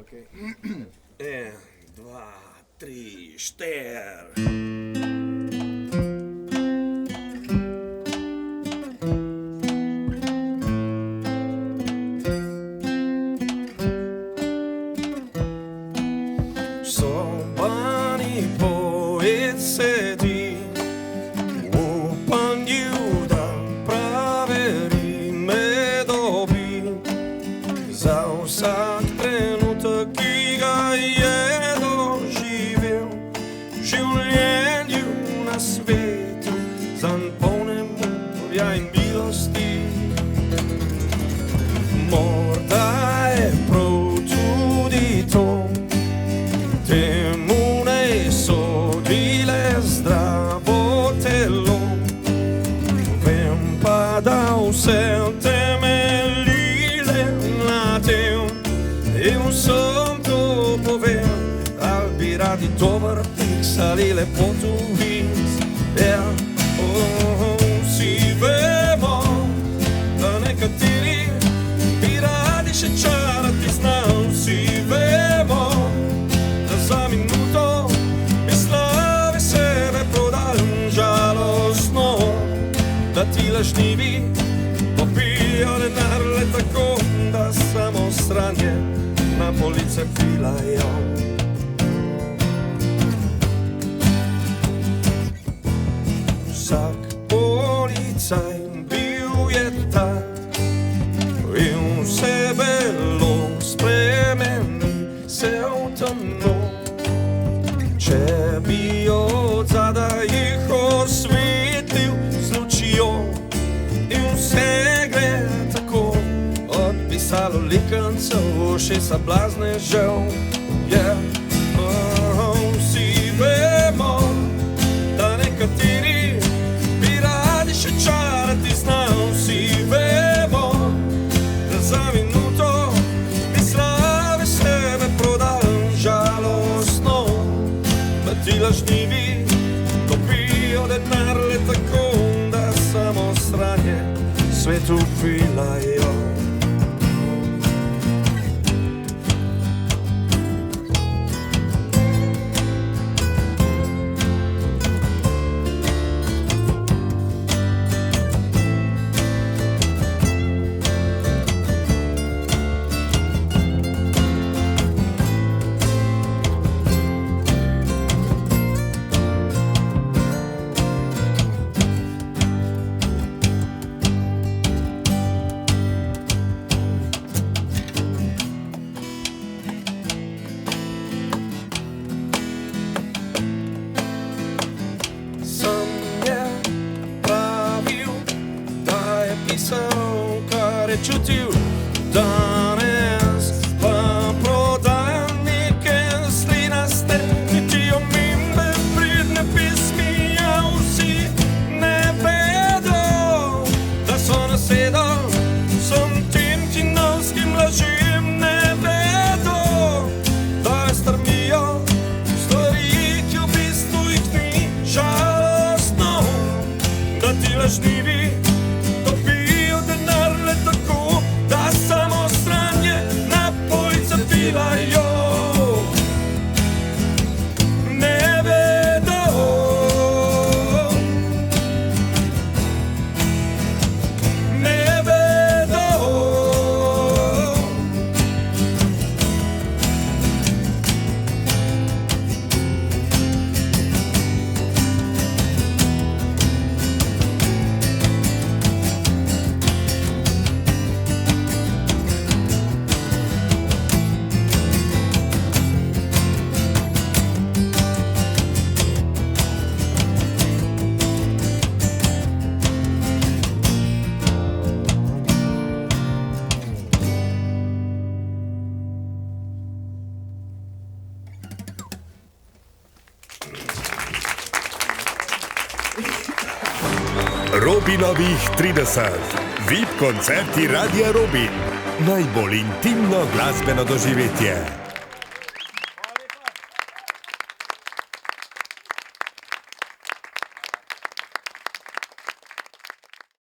Okay. 1, 2, 3, 4. Somebody poet sedi upam ljuda praveri me dobi za vsak trenutek, ki ga je doživel v življenju na svetu, zanj polnem morja in milosti. Morda je prav tudi to, temu ne sodi le zdravo telo, vem pa, da vse temelji le na tem, in vsem to povem, ali bi radi dober piks ali lepoto vis. Vsi vemo, da nekateri bi radi še čarati z nami, vsi vemo, za minuto bi slavi sebe prodali, žalostno, da ti lažnivi popijo denar le tako, da samo sranje na police filajo. Vsak policaj bil je tak in vse belo spremeni se v temno. Če bi od zadaj jih osvetlil z lučjo in vse gre tako, odpisalo likancev, šesa blaznežev. Vsi vemo, da nekateri bi radi še čarati z nami, vsi vemo, da za minuto bi slavi sebe prodali, žalostno, da ti lažnivi dobijo denar le tako, da samo sranje svetu filajo. Kar je čutil danes, pa prodajam neke slinaste, niti omimbe pridne pismi, a vsi ne vedo, da so nasedali vsem tem kinovskim lažem, ne vedo, da je strmijo stvari, ki v bistvu jih ni, žalostno, da ti lažnivi tako, da samo sranje na police filajo. Ne vedo, ne vedo. Robinovih 30. VIP koncerti Radia Robin. Najbolj intimno glasbeno doživetje.